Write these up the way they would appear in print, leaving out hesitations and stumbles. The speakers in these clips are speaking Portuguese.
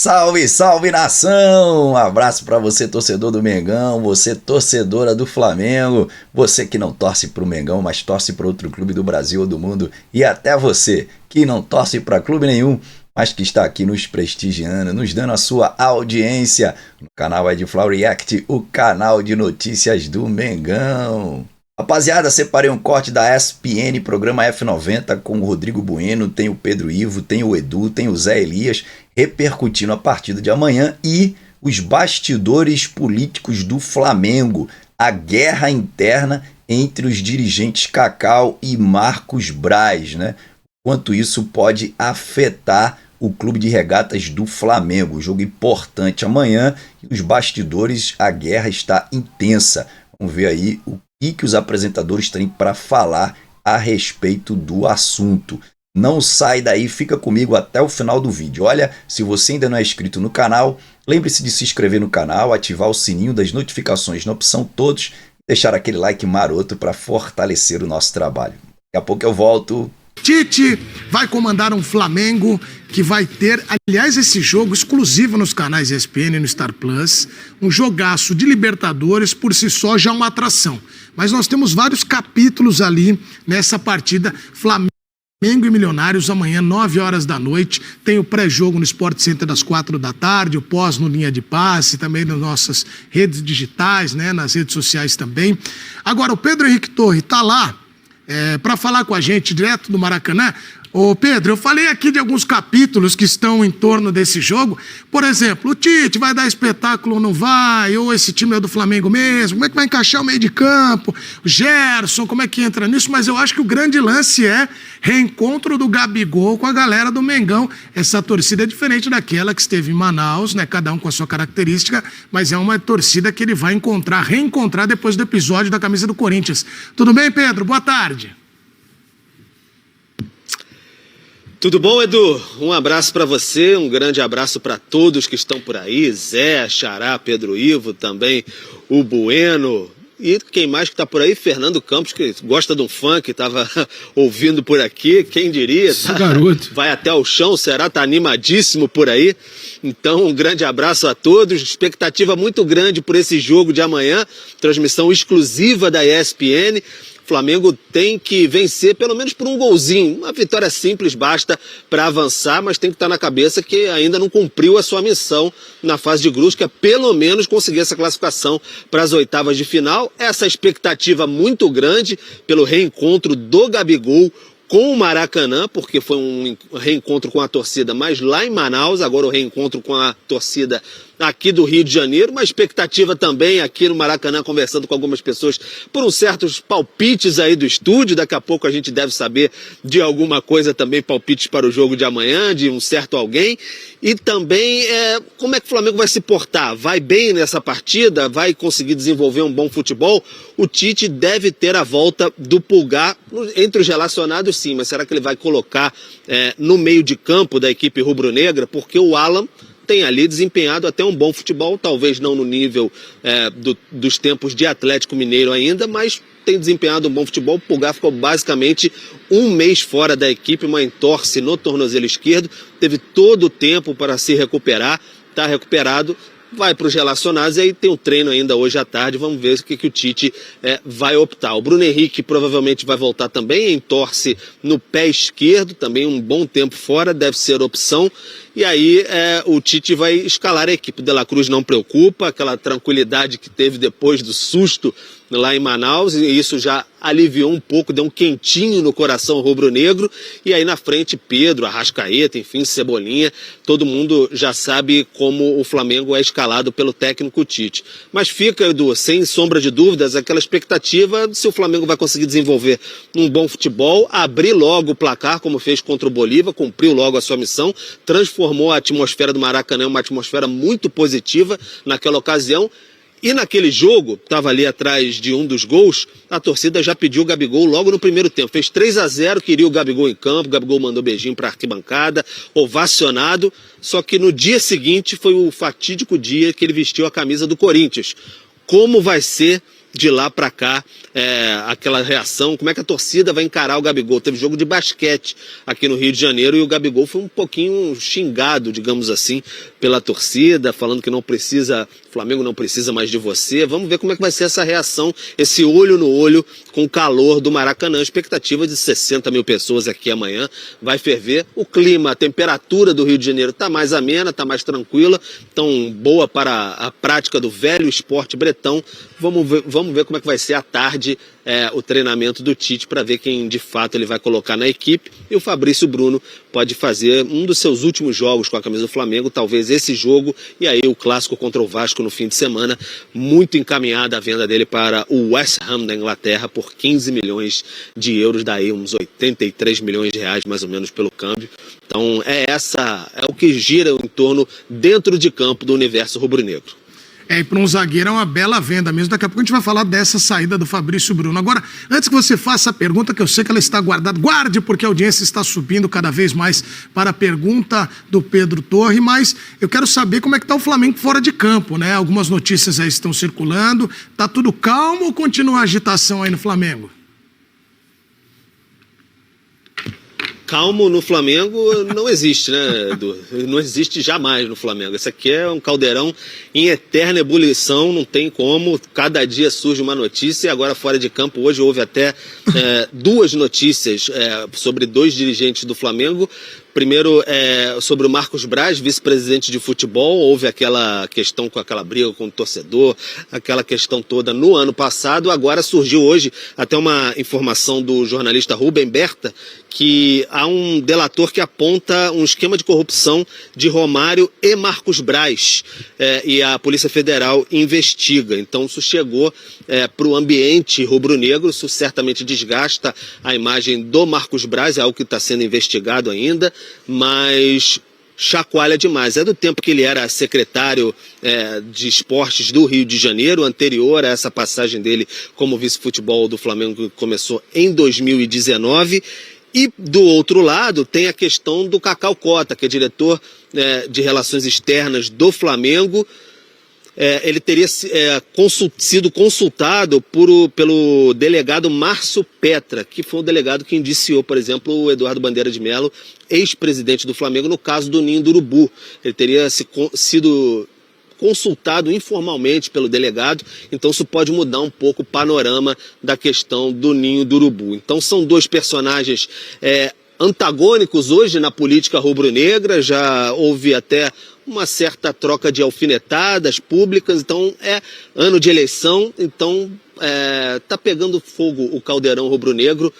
Salve, salve nação! Um abraço pra você, torcedor do Mengão, você, torcedora do Flamengo, você que não torce pro Mengão, mas torce para outro clube do Brasil ou do mundo, e até você que não torce pra clube nenhum, mas que está aqui nos prestigiando, nos dando a sua audiência no canal Edflow React, o canal de notícias do Mengão. Rapaziada, separei um corte da ESPN, programa F90, com o Rodrigo Bueno, tem o Pedro Ivo, tem o Edu, tem o Zé Elias, repercutindo a partida de amanhã e os bastidores políticos do Flamengo, a guerra interna entre os dirigentes Cacau e Marcos Braz, né? Quanto isso pode afetar o Clube de Regatas do Flamengo. Jogo importante amanhã e os bastidores, a guerra está intensa. Vamos ver aí o que os apresentadores têm para falar a respeito do assunto. Não sai daí, fica comigo até o final do vídeo. Olha, se você ainda não é inscrito no canal, lembre-se de se inscrever no canal, ativar o sininho das notificações na opção todos e deixar aquele like maroto para fortalecer o nosso trabalho. Daqui a pouco eu volto. Tite vai comandar um Flamengo que vai ter, aliás, esse jogo exclusivo nos canais ESPN e no Star Plus, um jogaço de Libertadores, por si só já uma atração. Mas nós temos vários capítulos ali nessa partida. Flamengo e Milionários amanhã, 9 horas da noite, tem o pré-jogo no Sport Center das 4 da tarde, o pós no Linha de Passe, também nas nossas redes digitais, né, nas redes sociais também. Agora, o Pedro Henrique Torre está lá para falar com a gente direto do Maracanã. Ô Pedro, eu falei aqui de alguns capítulos que estão em torno desse jogo. Por exemplo, o Tite vai dar espetáculo ou não vai? Ou esse time é do Flamengo mesmo? Como é que vai encaixar o meio de campo? O Gerson, como é que entra nisso? Mas eu acho que o grande lance é reencontro do Gabigol com a galera do Mengão. Essa torcida é diferente daquela que esteve em Manaus, né? Cada um com a sua característica, mas é uma torcida que ele vai reencontrar depois do episódio da camisa do Corinthians. Tudo bem, Pedro? Boa tarde. Tudo bom, Edu? Um abraço para você, um grande abraço para todos que estão por aí, Zé, Xará, Pedro Ivo, também o Bueno e quem mais que está por aí, Fernando Campos, que gosta de um funk, estava ouvindo por aqui, quem diria, tá? Garoto. Vai até o chão, será? Tá animadíssimo por aí. Então, um grande abraço a todos, expectativa muito grande por esse jogo de amanhã, transmissão exclusiva da ESPN. O Flamengo tem que vencer pelo menos por um golzinho. Uma vitória simples basta para avançar, mas tem que estar na cabeça que ainda não cumpriu a sua missão na fase de grupos, que é pelo menos conseguir essa classificação para as oitavas de final. Essa expectativa muito grande pelo reencontro do Gabigol com o Maracanã, porque foi um reencontro com a torcida, mas lá em Manaus, agora o reencontro com a torcida aqui do Rio de Janeiro, uma expectativa também aqui no Maracanã, conversando com algumas pessoas por uns certos palpites aí do estúdio, daqui a pouco a gente deve saber de alguma coisa também, palpites para o jogo de amanhã, de um certo alguém, e também como é que o Flamengo vai se portar, vai bem nessa partida, vai conseguir desenvolver um bom futebol? O Tite deve ter a volta do Pulgar entre os relacionados, sim, mas será que ele vai colocar no meio de campo da equipe rubro-negra? Porque o Alan tem ali desempenhado até um bom futebol, talvez não no nível dos tempos de Atlético Mineiro ainda, mas tem desempenhado um bom futebol. O Pulgar ficou basicamente um mês fora da equipe, uma entorse no tornozelo esquerdo, teve todo o tempo para se recuperar, está recuperado, vai para os relacionados e aí tem um treino ainda hoje à tarde, vamos ver o que o Tite vai optar. O Bruno Henrique provavelmente vai voltar também, entorse no pé esquerdo, também um bom tempo fora, deve ser opção. E aí o Tite vai escalar a equipe. De La Cruz não preocupa, aquela tranquilidade que teve depois do susto lá em Manaus, e isso já aliviou um pouco, deu um quentinho no coração rubro-negro. E aí na frente Pedro, Arrascaeta, enfim, Cebolinha, todo mundo já sabe como o Flamengo é escalado pelo técnico Tite. Mas fica, Edu, sem sombra de dúvidas, aquela expectativa de se o Flamengo vai conseguir desenvolver um bom futebol, abrir logo o placar, como fez contra o Bolívar, cumpriu logo a sua missão, transformou a atmosfera do Maracanã em uma atmosfera muito positiva naquela ocasião. E naquele jogo, estava ali atrás de um dos gols, a torcida já pediu o Gabigol logo no primeiro tempo. Fez 3-0, queria o Gabigol em campo, o Gabigol mandou beijinho para a arquibancada, ovacionado. Só que no dia seguinte foi o fatídico dia que ele vestiu a camisa do Corinthians. Como vai ser de lá para cá, aquela reação, como é que a torcida vai encarar o Gabigol. Teve jogo de basquete aqui no Rio de Janeiro e o Gabigol foi um pouquinho xingado, digamos assim, pela torcida, falando que não precisa, o Flamengo não precisa mais de você. Vamos ver como é que vai ser essa reação, esse olho no olho com o calor do Maracanã. Expectativa de 60 mil pessoas aqui amanhã, vai ferver. O clima, a temperatura do Rio de Janeiro está mais amena, está mais tranquila, então boa para a prática do velho esporte bretão. Vamos ver como é que vai ser à tarde o treinamento do Tite, para ver quem de fato ele vai colocar na equipe. E o Fabrício Bruno pode fazer um dos seus últimos jogos com a camisa do Flamengo, talvez esse jogo, e aí o clássico contra o Vasco no fim de semana. Muito encaminhada a venda dele para o West Ham da Inglaterra por 15 milhões de euros, daí uns 83 milhões de reais mais ou menos pelo câmbio. Então é o que gira em torno, dentro de campo, do universo rubro-negro. E para um zagueiro é uma bela venda mesmo. Daqui a pouco a gente vai falar dessa saída do Fabrício Bruno. Agora, antes que você faça a pergunta, que eu sei que ela está guardada, guarde, porque a audiência está subindo cada vez mais para a pergunta do Pedro Torre, mas eu quero saber como é que está o Flamengo fora de campo, né? Algumas notícias aí estão circulando. Tá tudo calmo ou continua a agitação aí no Flamengo? Calmo no Flamengo não existe, né, Edu? Não existe jamais no Flamengo. Esse aqui é um caldeirão em eterna ebulição, não tem como. Cada dia surge uma notícia e agora fora de campo. Hoje houve até duas notícias sobre dois dirigentes do Flamengo. Primeiro, sobre o Marcos Braz, vice-presidente de futebol. Houve aquela questão com aquela briga com o torcedor, aquela questão toda no ano passado. Agora surgiu hoje até uma informação do jornalista Rubem Berta, que há um delator que aponta um esquema de corrupção de Romário e Marcos Braz. E a Polícia Federal investiga. Então isso chegou para o ambiente rubro-negro. Isso certamente desgasta a imagem do Marcos Braz, é algo que está sendo investigado ainda, mas chacoalha demais. É do tempo que ele era secretário de esportes do Rio de Janeiro, anterior a essa passagem dele como vice-futebol do Flamengo, que começou em 2019. E do outro lado tem a questão do Cacau Cota, que é diretor de relações externas do Flamengo. Ele teria sido consultado pelo delegado Márcio Petra, que foi o delegado que indiciou, por exemplo, o Eduardo Bandeira de Mello, ex-presidente do Flamengo, no caso do Ninho do Urubu. Ele teria sido consultado informalmente pelo delegado, então isso pode mudar um pouco o panorama da questão do Ninho do Urubu. Então são dois personagens antagônicos hoje na política rubro-negra, já houve até uma certa troca de alfinetadas públicas, então é ano de eleição, então tá pegando fogo o caldeirão rubro-negro,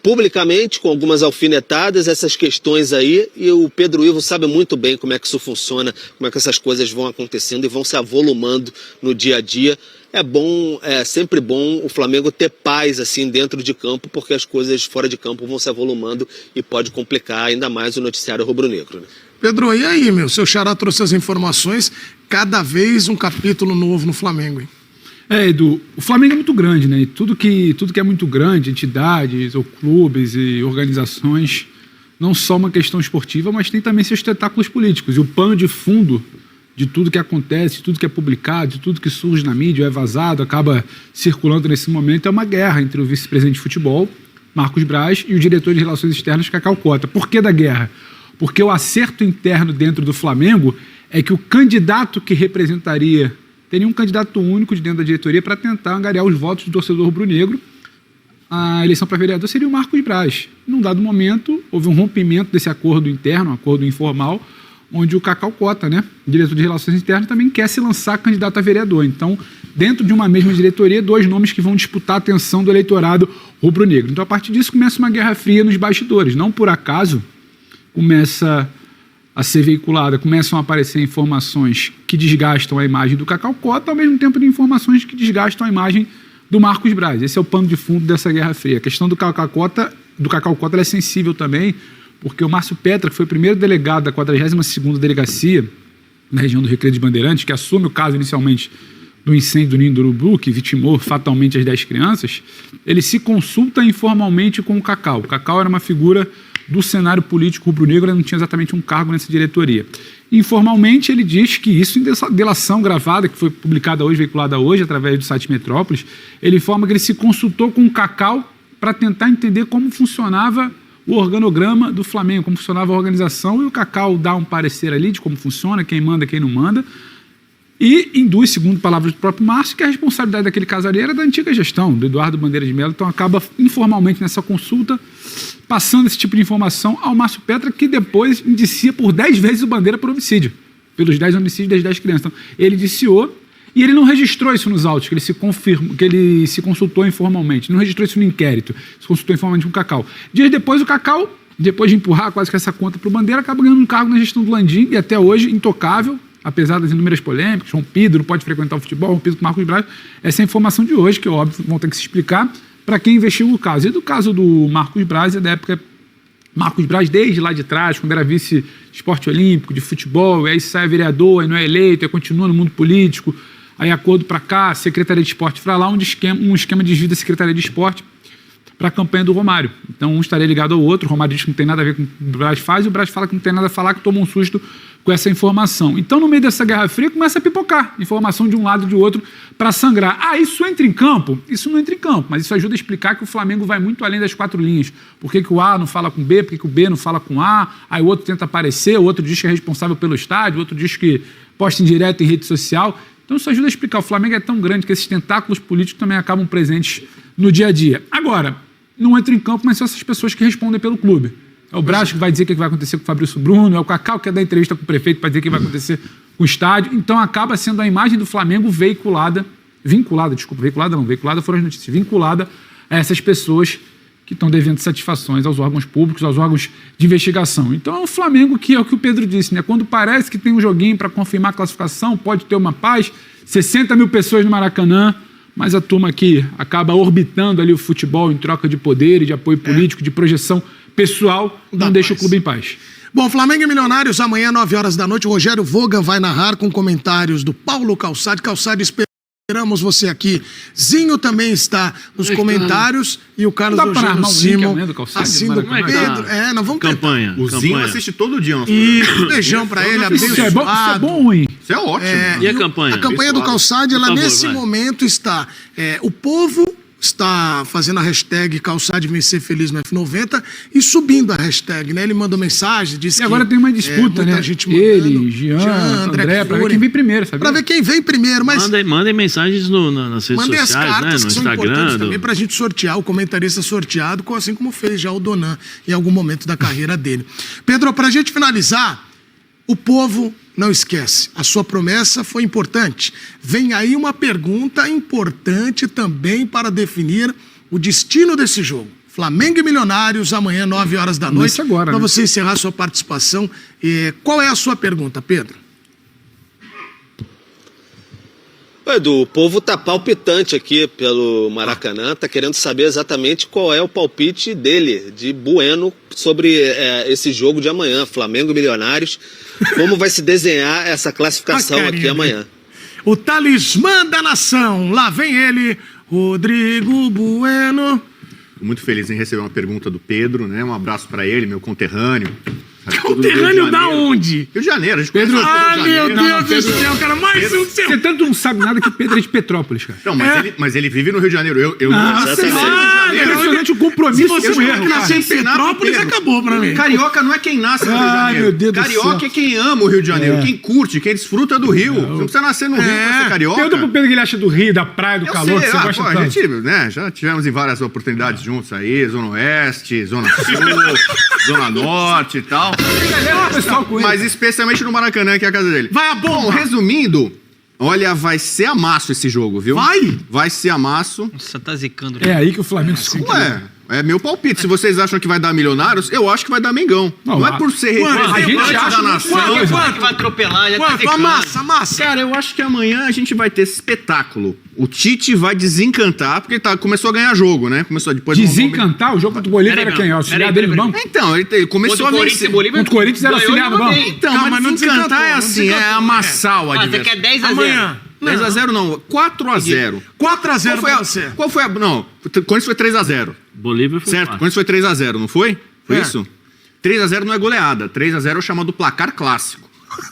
publicamente, com algumas alfinetadas, essas questões aí, e o Pedro Ivo sabe muito bem como é que isso funciona, como é que essas coisas vão acontecendo e vão se avolumando no dia a dia. É bom, é sempre bom o Flamengo ter paz assim dentro de campo, porque as coisas fora de campo vão se avolumando e pode complicar ainda mais o noticiário rubro-negro, né? Pedro, e aí, meu? Seu xará trouxe as informações, cada vez um capítulo novo no Flamengo, hein? Edu, o Flamengo é muito grande, né? E tudo que é muito grande, entidades, ou clubes e organizações, não só uma questão esportiva, mas tem também seus tentáculos políticos. E o pano de fundo de tudo que acontece, de tudo que é publicado, de tudo que surge na mídia, é vazado, acaba circulando nesse momento, é uma guerra entre o vice-presidente de futebol, Marcos Braz, e o diretor de relações externas, Cacau Cota. Por que da guerra? Porque o acerto interno dentro do Flamengo é que o candidato que representaria, teria um candidato único de dentro da diretoria para tentar angariar os votos do torcedor rubro-negro. A eleição para vereador seria o Marcos Braz. Num dado momento, houve um rompimento desse acordo interno, um acordo informal, onde o Cacau Cota, né, diretor de relações internas, também quer se lançar candidato a vereador. Então, dentro de uma mesma diretoria, dois nomes que vão disputar a atenção do eleitorado rubro-negro. Então, a partir disso, começa uma guerra fria nos bastidores. Não por acaso começa a ser veiculada, começam a aparecer informações que desgastam a imagem do Cacau Cota, ao mesmo tempo de informações que desgastam a imagem do Marcos Braz. Esse é o pano de fundo dessa guerra fria. A questão do Cacau Cota ela é sensível também, porque o Márcio Petra, que foi o primeiro delegado da 42ª Delegacia, na região do Recreio de Bandeirantes, que assume o caso inicialmente do incêndio do Ninho do Urubu, que vitimou fatalmente as 10 crianças, ele se consulta informalmente com o Cacau. O Cacau era uma figura do cenário político rubro-negro, não tinha exatamente um cargo nessa diretoria. Informalmente, ele diz que isso, em delação gravada, que foi publicada hoje, veiculada hoje, através do site Metrópolis, ele informa que ele se consultou com o Cacau para tentar entender como funcionava o organograma do Flamengo, como funcionava a organização, e o Cacau dá um parecer ali de como funciona, quem manda, quem não manda, e induz, segundo palavras do próprio Márcio, que a responsabilidade daquele caso ali era da antiga gestão, do Eduardo Bandeira de Mello. Então acaba informalmente nessa consulta passando esse tipo de informação ao Márcio Petra, que depois indicia por 10 vezes o Bandeira por homicídio, pelos 10 homicídios das 10 crianças. Então, ele indiciou e ele não registrou isso nos autos, que ele se consultou informalmente, não registrou isso no inquérito, se consultou informalmente com o Cacau. Dias depois, o Cacau, depois de empurrar quase que essa conta para o Bandeira, acaba ganhando um cargo na gestão do Landim e até hoje intocável, apesar das inúmeras polêmicas, rompido, não pode frequentar o futebol, rompido com o Marcos Braz. Essa é a informação de hoje, que óbvio vão ter que se explicar para quem investiga o caso. E do caso do Marcos Braz, é da época Marcos Braz, desde lá de trás, quando era vice de esporte olímpico, de futebol, e aí sai vereador, aí não é eleito, aí continua no mundo político, aí acordo para cá, Secretaria de Esporte para lá, um esquema de desvio da Secretaria de Esporte para a campanha do Romário. Então, um estaria ligado ao outro, o Romário diz que não tem nada a ver com o que o Braz faz, e o Braz fala que não tem nada a falar, que toma um susto com essa informação. Então, no meio dessa Guerra Fria, começa a pipocar informação de um lado e de outro para sangrar. Ah, isso entra em campo? Isso não entra em campo, mas isso ajuda a explicar que o Flamengo vai muito além das 4 linhas. Por que o A não fala com B, por que o B não fala com A, aí o outro tenta aparecer, o outro diz que é responsável pelo estádio, o outro diz que posta em direto em rede social. Então, isso ajuda a explicar. O Flamengo é tão grande que esses tentáculos políticos também acabam presentes no dia a dia. Agora, não entra em campo, mas são essas pessoas que respondem pelo clube. É o Braz que vai dizer o que vai acontecer com o Fabrício Bruno, é o Cacau que é dar entrevista com o prefeito para dizer o que vai acontecer com o estádio. Então acaba sendo a imagem do Flamengo vinculada foram as notícias, vinculada a essas pessoas que estão devendo satisfações aos órgãos públicos, aos órgãos de investigação. Então é o Flamengo que é o que o Pedro disse, né? Quando parece que tem um joguinho para confirmar a classificação, pode ter uma paz, 60 mil pessoas no Maracanã, mas a turma que acaba orbitando ali o futebol em troca de poder e de apoio político, de projeção pessoal, não deixa o clube em paz. Bom, Flamengo e Milionários, amanhã, 9 horas da noite, o Rogério Vogan vai narrar com comentários do Paulo Calçade. Calçade, esperamos você aqui. Zinho também está nos comentários e o Carlos Eugênio Simon, assim do Pedro. Nós vamos campanha. O Zinho assiste todo dia. E beijão pra ele, abençoado. Isso é bom ou ruim? Isso é ótimo. E a campanha? A campanha do Calçade, ela nesse momento está... o povo está fazendo a hashtag Calçade Vencer Feliz no F90 e subindo a hashtag, né? Ele mandou mensagem, disse que... E agora tem uma disputa, né? Gente ele, Jean, André, para ver quem vem primeiro, sabe? Para ver quem vem primeiro, mas... Mandem mensagens nas redes sociais, as cartas, né? No que Instagram. Também pra gente sortear, o comentarista sorteado, assim como fez já o Donan em algum momento da carreira dele. Pedro, pra gente finalizar, o povo... Não esquece, a sua promessa foi importante. Vem aí uma pergunta importante também para definir o destino desse jogo. Flamengo e Milionários, amanhã, 9 horas da noite. Isso agora, para né? você encerrar a sua participação. Qual é a sua pergunta, Pedro? Edu, o povo tá palpitante aqui pelo Maracanã, tá querendo saber exatamente qual é o palpite dele, de Bueno, sobre esse jogo de amanhã, Flamengo e Milionários. Como vai se desenhar essa classificação aqui amanhã? O talismã da nação, lá vem ele, Rodrigo Bueno. Muito feliz em receber uma pergunta do Pedro, né? Um abraço para ele, meu conterrâneo. Conterrâneo da onde? Rio de Janeiro. A gente Pedro, meu Deus do céu, cara, mais um seu. Você tanto não sabe nada que Pedro é de Petrópolis, cara. Não, mas ele vive no Rio de Janeiro. Eu não sei. É impressionante o compromisso. Se você que nasceu em Petrópolis, acabou pra mim. Carioca não é quem nasce no Rio de Janeiro. Meu Deus do Carioca céu. é quem ama o Rio de Janeiro, quem curte, quem desfruta do Rio. Você não precisa nascer no Rio pra ser carioca. Pergunta pro Pedro que ele acha do Rio, da praia, do calor, que você gosta tanto. A gente, né, já tivemos em várias oportunidades juntos aí, Zona Oeste, Zona Sul, Zona Norte e tal. Mas especialmente no Maracanã, que é a casa dele. Vai a bomba! Bom, resumindo, olha, vai ser amasso esse jogo, viu? Vai ser amasso. Nossa, tá zicando. É aí que o Flamengo se Ué, é meu palpite. Se vocês acham que vai dar Milionários, eu acho que vai dar Mengão. Não é por ser representante da nação. Que vai atropelar, já tá zicando. Massa. Cara, eu acho que amanhã a gente vai ter esse espetáculo. O Tite vai desencantar, porque começou a ganhar jogo, né? Começou depois desencantar? O jogo contra o Bolívar era quem? Auxiliar dele no banco? Então, ele começou a vencer. Contra o Corinthians era auxiliar no banco. Então, mas desencantar é assim, é amassar o adversário. Você quer 10 a 0? Amanhã. 10x0 não, 4x0. 4x0 pra você. Qual foi a... Não, Corinthians foi 3x0. Bolívar foi certo, Corinthians foi 3x0, não foi? Foi isso? 3x0 não é goleada. 3x0 é o chamado placar clássico.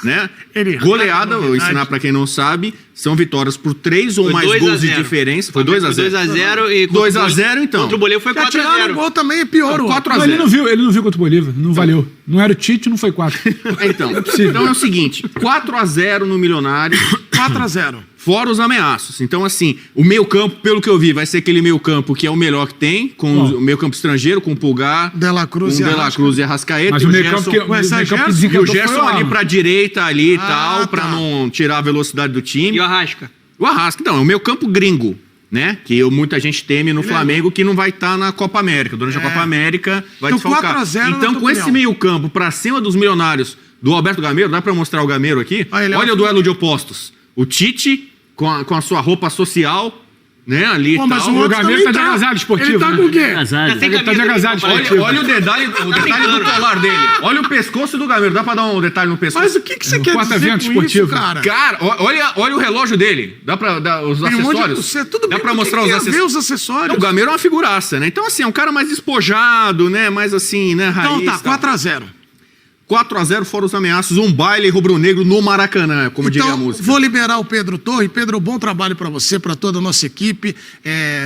Né? na Goleada, vou verdade. ensinar pra quem não sabe, são vitórias por 3 ou Foi mais 2 a gols de 0. diferença. Foi 2x0. 2x0 e 2x0 então. Contra o Bolívar foi Porque atirar no 4x0. gol também é pior. Não, 4 a Não, 0. ele não viu contra o Bolívar, não valeu. Não era o Tite, não foi 4. Então, então é o seguinte, 4x0 no Milionário, 4x0. fora os ameaços. Então, assim, o meio campo, pelo que eu vi, vai ser aquele meio campo que é o melhor que tem, com o meio campo estrangeiro, com o Pulgar, De La Cruz com e o De La Arrascaeta. Cruz e Arrascaeta. Mas e o o meio Gerson, campo que, Ué, sai Gerson? e o desencantou foi Gerson ali pra direita ali e tal, pra tá. não tirar a velocidade do time. E o Arrasca. O Arrasca, então, é o meio campo gringo, né? Que muita gente teme no Flamengo que não vai estar na Copa América. Durante a Copa América vai Então, desfalcar. 4 a 0 na Então, tua com esse opinião. meio campo pra cima dos Milionários do Alberto Gameiro, dá pra mostrar o Gameiro aqui? Ah, ele é Olha um- o duelo de opostos. O Tite com a sua roupa social, né? Ali Pô, e mas tal. o outro Gameiro também tá de agasalho esportivo, Ele tá né? com o quê? Já tem Ele tá de camisa agasalho dele, esportivo. Olha o detalhe do colar dele. Olha o pescoço do Gameiro. Dá pra dar um detalhe no pescoço? Mas o que você quer quarto dizer evento com esportivo. isso, cara? Cara, olha o relógio dele. Dá pra dar os Pelo amor de acessórios? Deus, tudo Dá bem, pra mas mostrar o que os tem a ver acessórios? os acessórios? O Gameiro é uma figuraça, né? Então, assim, é um cara mais despojado, né? Mais assim, né? Raiz. Então tá, 4x0. 4x0 fora os ameaços. Um baile rubro-negro no Maracanã, como diria a Então, música. vou liberar o Pedro Torre. Pedro, bom trabalho pra você, pra toda a nossa equipe.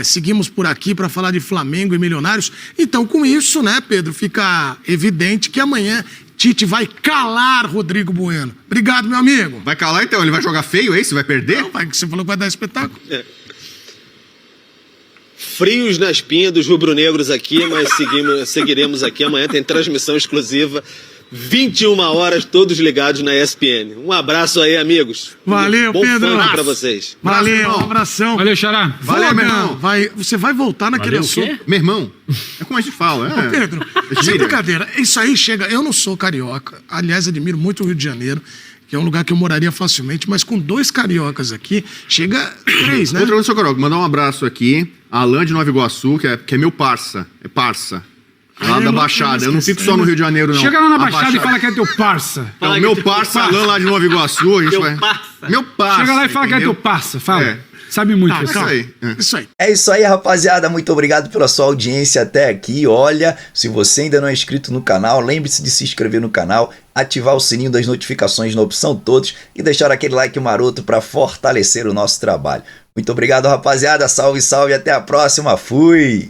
Seguimos por aqui pra falar de Flamengo e Milionários. Então, com isso, né, Pedro, fica evidente que amanhã Tite vai calar Rodrigo Bueno. Obrigado, meu amigo. Vai calar então? Ele vai jogar feio, é isso? Vai perder? Não, vai, que você falou que vai dar espetáculo. Frios na espinha dos rubro-negros aqui, mas seguiremos aqui. Amanhã tem transmissão exclusiva, 21 horas, todos ligados na ESPN. Um abraço aí, amigos. Valeu, Bom Pedro. funk pra vocês. Valeu, irmão. um abração. Valeu, Xará. Valeu, meu irmão. Você vai voltar naquele assunto. Meu irmão. É como a gente fala. Ô, Pedro, sem Gíria. brincadeira, isso aí chega. Eu não sou carioca, aliás, admiro muito o Rio de Janeiro, que é um lugar que eu moraria facilmente, mas com 2 cariocas aqui, chega 3, né? Outra coisa, seu Coroca, mandar um abraço aqui. Alain de Nova Iguaçu, que é meu parça. É parça. Lá da Baixada. Eu não fico só no Rio de Janeiro, não. Chega lá na A Baixada e fala que é teu parça. É o meu parça, Alain lá de Nova Iguaçu. A gente Teu vai... parça. Meu parça. Chega lá e fala que é entendeu? teu parça. Fala. É. Sabe muito. Tá, você. calma. aí, é. Isso aí. É isso aí, rapaziada. Muito obrigado pela sua audiência até aqui. Olha, se você ainda não é inscrito no canal, lembre-se de se inscrever no canal, ativar o sininho das notificações na opção todos e deixar aquele like maroto para fortalecer o nosso trabalho. Muito obrigado, rapaziada. Salve, salve. Até a próxima. Fui!